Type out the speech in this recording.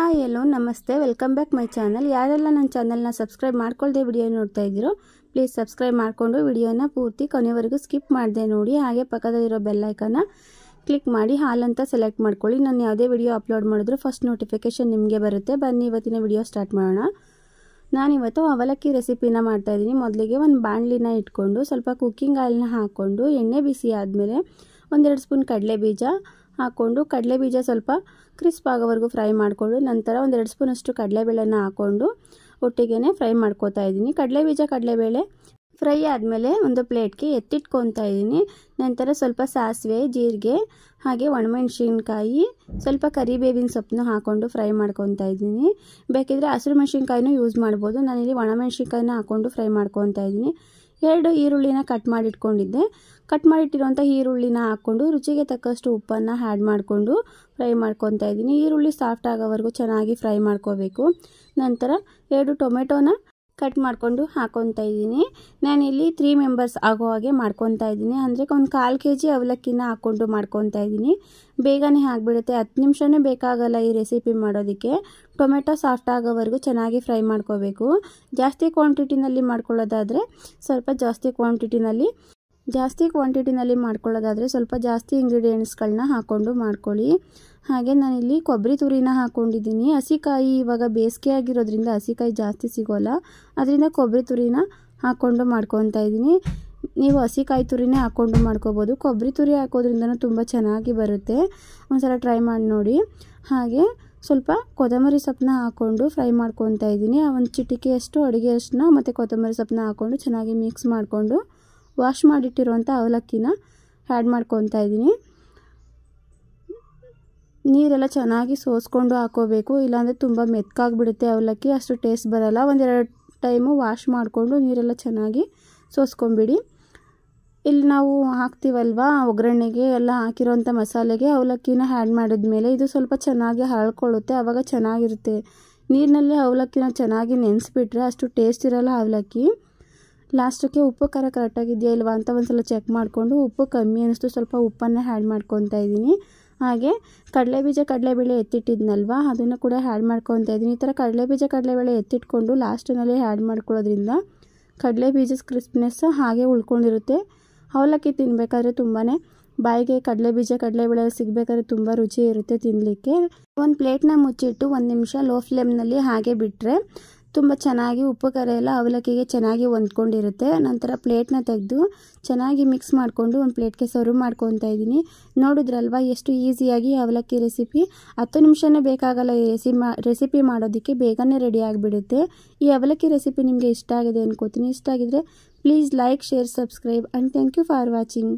Hi hello ನಮಸ್ತೆ welcome back my channel. ಯಾರೆಲ್ಲ ನನ್ನ ಚಾನಲ್ನ ಸಬ್ಸ್ಕ್ರೈಬ್ ಮಾಡ್ಕೊಳ್ಳದೆ ವಿಡಿಯೋ ನೋಡ್ತಾ ಇದ್ದೀರೋ ಪ್ಲೀಸ್ ಸಬ್ಸ್ಕ್ರೈಬ್ ಮಾಡಿಕೊಂಡು ವಿಡಿಯೋನ ಪೂರ್ತಿ ಕೊನೆವರೆಗೂ ಸ್ಕಿಪ್ ಮಾಡದೆ ನೋಡಿ. ಹಾಗೆ ಪಕ್ಕದಲ್ಲಿರೋ ಬೆಲ್ ಐಕನ್ನ ಕ್ಲಿಕ್ ಮಾಡಿ ಹಾಲ್ ಅಂತ ಸೆಲೆಕ್ಟ್ ಮಾಡ್ಕೊಳ್ಳಿ. ನಾನು ಯಾವುದೇ ವಿಡಿಯೋ ಅಪ್ಲೋಡ್ ಮಾಡಿದ್ರು ಫಸ್ಟ್ ನೋಟಿಫಿಕೇಷನ್ ನಿಮಗೆ ಬರುತ್ತೆ. ಬನ್ನಿ ಇವತ್ತಿನ ವಿಡಿಯೋ ಸ್ಟಾರ್ಟ್ ಮಾಡೋಣ. ನಾನಿವತ್ತು ಅವಲಕ್ಕಿ ರೆಸಿಪಿನ ಮಾಡ್ತಾಯಿದ್ದೀನಿ. ಮೊದಲಿಗೆ ಒಂದು ಬಾಣಲಿನ ಇಟ್ಕೊಂಡು ಸ್ವಲ್ಪ ಕುಕ್ಕಿಂಗ್ ಆಯಿಲ್ನ ಹಾಕ್ಕೊಂಡು ಎಣ್ಣೆ ಬಿಸಿ ಆದಮೇಲೆ ಒಂದೆರಡು ಸ್ಪೂನ್ ಕಡಲೆ ಬೀಜ ಹಾಕ್ಕೊಂಡು ಕಡಲೆ ಬೀಜ ಸ್ವಲ್ಪ ಕ್ರಿಸ್ಪ್ ಆಗೋವರೆಗೂ ಫ್ರೈ ಮಾಡಿಕೊಂಡು ನಂತರ ಒಂದೆರಡು ಸ್ಪೂನಷ್ಟು ಕಡಲೆಬೇಳೆನ ಹಾಕ್ಕೊಂಡು ಒಟ್ಟಿಗೆ ಫ್ರೈ ಮಾಡ್ಕೋತಾ ಇದ್ದೀನಿ. ಕಡಲೆ ಬೀಜ ಕಡಲೆಬೇಳೆ ಫ್ರೈ ಆದಮೇಲೆ ಒಂದು ಪ್ಲೇಟ್ಗೆ ಎತ್ತಿಟ್ಕೊತಾ ಇದ್ದೀನಿ. ನಂತರ ಸ್ವಲ್ಪ ಸಾಸಿವೆ, ಜೀರಿಗೆ ಹಾಗೆ ಒಣಮೆಣಸಿನ್ಕಾಯಿ, ಸ್ವಲ್ಪ ಕರಿಬೇವಿನ ಸೊಪ್ಪನ್ನು ಹಾಕ್ಕೊಂಡು ಫ್ರೈ ಮಾಡ್ಕೊತಾ ಇದ್ದೀನಿ. ಬೇಕಿದ್ರೆ ಹಸಿರು ಮೆಣಸಿನ್ಕಾಯಿನೂ ಯೂಸ್ ಮಾಡ್ಬೋದು. ನಾನಿಲ್ಲಿ ಒಣಮೆಣಸಿನ್ಕಾಯಿನ ಹಾಕ್ಕೊಂಡು ಫ್ರೈ ಮಾಡ್ಕೊತಾ ಇದ್ದೀನಿ. 2 ಈರುಳ್ಳಿನ ಕಟ್ ಮಾಡಿಟ್ಕೊಂಡಿದ್ದೆ. ಕಟ್ ಮಾಡಿಟ್ಟಿರುವಂಥ ಈರುಳ್ಳಿನ ಹಾಕ್ಕೊಂಡು ರುಚಿಗೆ ತಕ್ಕಷ್ಟು ಉಪ್ಪನ್ನು ಆ್ಯಡ್ ಮಾಡಿಕೊಂಡು ಫ್ರೈ ಮಾಡ್ಕೊತಾ ಇದ್ದೀನಿ. ಈರುಳ್ಳಿ ಸಾಫ್ಟ್ ಆಗೋವರೆಗೂ ಚೆನ್ನಾಗಿ ಫ್ರೈ ಮಾಡ್ಕೋಬೇಕು. ನಂತರ 2 ಟೊಮೆಟೊನ ಕಟ್ ಮಾಡಿಕೊಂಡು ಹಾಕ್ಕೊತಾ ಇದ್ದೀನಿ. ನಾನಿಲ್ಲಿ 3 ಮೆಂಬರ್ಸ್ ಆಗೋ ಹಾಗೆ ಮಾಡ್ಕೊತಾ ಇದ್ದೀನಿ. ಅಂದರೆ ಒಂದು 1/4 kg ಅವಲಕ್ಕಿನ ಹಾಕ್ಕೊಂಡು ಮಾಡ್ಕೊತಾ ಇದ್ದೀನಿ. ಬೇಗನೆ ಆಗಿಬಿಡುತ್ತೆ, 10 ನಿಮಿಷನೇ ಬೇಕಾಗಲ್ಲ ಈ ರೆಸಿಪಿ ಮಾಡೋದಕ್ಕೆ. ಟೊಮೆಟೊ ಸಾಫ್ಟ್ ಆಗೋವರೆಗೂ ಚೆನ್ನಾಗಿ ಫ್ರೈ ಮಾಡ್ಕೋಬೇಕು. ಜಾಸ್ತಿ ಕ್ವಾಂಟಿಟಿನಲ್ಲಿ ಮಾಡ್ಕೊಳ್ಳೋದಾದರೆ ಸ್ವಲ್ಪ ಜಾಸ್ತಿ ಕ್ವಾಂಟಿಟಿನಲ್ಲಿ ಮಾಡ್ಕೊಳ್ಳೋದಾದರೆ ಸ್ವಲ್ಪ ಜಾಸ್ತಿ ಇಂಗ್ರೀಡಿಯೆಂಟ್ಸ್ಗಳನ್ನ ಹಾಕ್ಕೊಂಡು ಮಾಡ್ಕೊಳ್ಳಿ. ಹಾಗೆ ನಾನಿಲ್ಲಿ ಕೊಬ್ಬರಿ ತುರಿನ ಹಾಕ್ಕೊಂಡಿದ್ದೀನಿ. ಹಸಿಕಾಯಿ ಇವಾಗ ಬೇಸಿಗೆ ಆಗಿರೋದ್ರಿಂದ ಹಸಿಕಾಯಿ ಜಾಸ್ತಿ ಸಿಗೋಲ್ಲ, ಅದರಿಂದ ಕೊಬ್ಬರಿ ತುರಿನ ಹಾಕ್ಕೊಂಡು ಮಾಡ್ಕೊತಾ ಇದ್ದೀನಿ. ನೀವು ಹಸಿಕಾಯಿ ತುರಿನೇ ಹಾಕ್ಕೊಂಡು ಮಾಡ್ಕೋಬೋದು. ಕೊಬ್ಬರಿ ತುರಿ ಹಾಕೋದ್ರಿಂದನೂ ತುಂಬ ಚೆನ್ನಾಗಿ ಬರುತ್ತೆ. ಒಂದ್ಸಲ ಟ್ರೈ ಮಾಡಿ ನೋಡಿ. ಹಾಗೆ ಸ್ವಲ್ಪ ಕೊತ್ತಂಬರಿ ಸೊಪ್ಪನ್ನ ಹಾಕ್ಕೊಂಡು ಫ್ರೈ ಮಾಡ್ಕೊತಾ ಇದ್ದೀನಿ. ಒಂದು ಚಿಟಿಕೆಯಷ್ಟು ಅಡುಗೆ ಅರಿಶಿನ ಮತ್ತು ಕೊತ್ತಂಬರಿ ಸೊಪ್ಪನ್ನ ಹಾಕ್ಕೊಂಡು ಚೆನ್ನಾಗಿ ಮಿಕ್ಸ್ ಮಾಡಿಕೊಂಡು ವಾಶ್ ಮಾಡಿಟ್ಟಿರುವಂಥ ಅವಲಕ್ಕಿನ ಆ್ಯಡ್ ಮಾಡ್ಕೊತಾ ಇದ್ದೀನಿ. ನೀರೆಲ್ಲ ಚೆನ್ನಾಗಿ ಸೋಸ್ಕೊಂಡು ಹಾಕೋಬೇಕು, ಇಲ್ಲಾಂದರೆ ತುಂಬ ಮೆತ್ತಗಾಗ್ಬಿಡುತ್ತೆ ಅವಲಕ್ಕಿ, ಅಷ್ಟು ಟೇಸ್ಟ್ ಬರೋಲ್ಲ. 1-2 ಟೈಮು ವಾಶ್ ಮಾಡಿಕೊಂಡು ನೀರೆಲ್ಲ ಚೆನ್ನಾಗಿ ಸೋಸ್ಕೊಂಬಿಡಿ. ಇಲ್ಲಿ ನಾವು ಹಾಕ್ತೀವಲ್ವ ಒಗ್ಗರಣೆಗೆ ಎಲ್ಲ ಹಾಕಿರೋಂಥ ಮಸಾಲೆಗೆ ಅವಲಕ್ಕಿನ ಆ್ಯಡ್ ಮಾಡಿದ್ಮೇಲೆ ಇದು ಸ್ವಲ್ಪ ಚೆನ್ನಾಗಿ ಹರಳ್ಕೊಳ್ಳುತ್ತೆ, ಆವಾಗ ಚೆನ್ನಾಗಿರುತ್ತೆ. ನೀರಿನಲ್ಲಿ ಅವಲಕ್ಕಿನ ಚೆನ್ನಾಗಿ ನೆನೆಸ್ಬಿಟ್ರೆ ಅಷ್ಟು ಟೇಸ್ಟ್ ಇರೋಲ್ಲ ಅವಲಕ್ಕಿ. ಲಾಸ್ಟಕ್ಕೆ ಉಪ್ಪು ಖಾರ ಕರೆಕ್ಟಾಗಿದೆಯಾ ಇಲ್ವಾ ಅಂತ ಒಂದ್ಸಲ ಚೆಕ್ ಮಾಡಿಕೊಂಡು ಉಪ್ಪು ಕಮ್ಮಿ ಅನ್ನಿಸ್ತು ಸ್ವಲ್ಪ ಉಪ್ಪನ್ನು ಆ್ಯಡ್ ಮಾಡ್ಕೊತಾ ಇದ್ದೀನಿ. ಹಾಗೆ ಕಡಲೆಬೀಜ ಕಡಲೆಬೇಳೆ ಎತ್ತಿಟ್ಟಿದ್ನಲ್ವ ಅದನ್ನು ಕೂಡ ಆ್ಯಡ್ ಮಾಡ್ಕೊತಾ ಇದ್ದೀನಿ. ಈ ಥರ ಕಡಲೆಬೀಜ ಕಡಲೆಬೇಳೆ ಎತ್ತಿಟ್ಕೊಂಡು ಲಾಸ್ಟಿನಲ್ಲಿ ಆ್ಯಡ್ ಮಾಡ್ಕೊಳ್ಳೋದ್ರಿಂದ ಕಡಲೆಬೀಜದ ಕ್ರಿಸ್ಪ್ನೆಸ್ ಹಾಗೆ ಉಳ್ಕೊಂಡಿರುತ್ತೆ. ಅವಲಕ್ಕಿ ತಿನ್ನಬೇಕಾದ್ರೆ ತುಂಬಾ ಬಾಯಿಗೆ ಕಡಲೆಬೀಜ ಕಡಲೆಬೇಳೆ ಸಿಗಬೇಕಾದ್ರೆ ತುಂಬ ರುಚಿ ಇರುತ್ತೆ ತಿನ್ನಲಿಕ್ಕೆ. ಒಂದು ಪ್ಲೇಟ್ನ ಮುಚ್ಚಿಟ್ಟು 1 ನಿಮಿಷ ಲೋ ಫ್ಲೇಮ್ನಲ್ಲಿ ಹಾಗೆ ಬಿಟ್ಟರೆ ತುಂಬ ಚೆನ್ನಾಗಿ ಉಪ್ಪು ಖಾರ ಎಲ್ಲ ಅವಲಕ್ಕಿಗೆ ಚೆನ್ನಾಗಿ ಹೊಂದ್ಕೊಂಡಿರುತ್ತೆ. ನಂತರ ಪ್ಲೇಟ್ನ ತೆಗೆದು ಚೆನ್ನಾಗಿ ಮಿಕ್ಸ್ ಮಾಡಿಕೊಂಡು ಒಂದು ಪ್ಲೇಟ್ಗೆ ಸರ್ವ್ ಮಾಡ್ಕೊತಾ ಇದ್ದೀನಿ. ನೋಡಿದ್ರಲ್ವ ಎಷ್ಟು ಈಸಿಯಾಗಿ ಅವಲಕ್ಕಿ ರೆಸಿಪಿ, 10 ನಿಮಿಷನೇ ಬೇಕಾಗಲ್ಲ ಈ ರೆಸಿಪಿ ಮಾಡೋದಕ್ಕೆ, ಬೇಗನೆ ರೆಡಿ ಆಗಿಬಿಡುತ್ತೆ. ಈ ಅವಲಕ್ಕಿ ರೆಸಿಪಿ ನಿಮಗೆ ಇಷ್ಟ ಆಗಿದೆ ಅನ್ಕೋತೀನಿ. ಇಷ್ಟ ಆಗಿದ್ರೆ please like, share, subscribe and thank you for watching.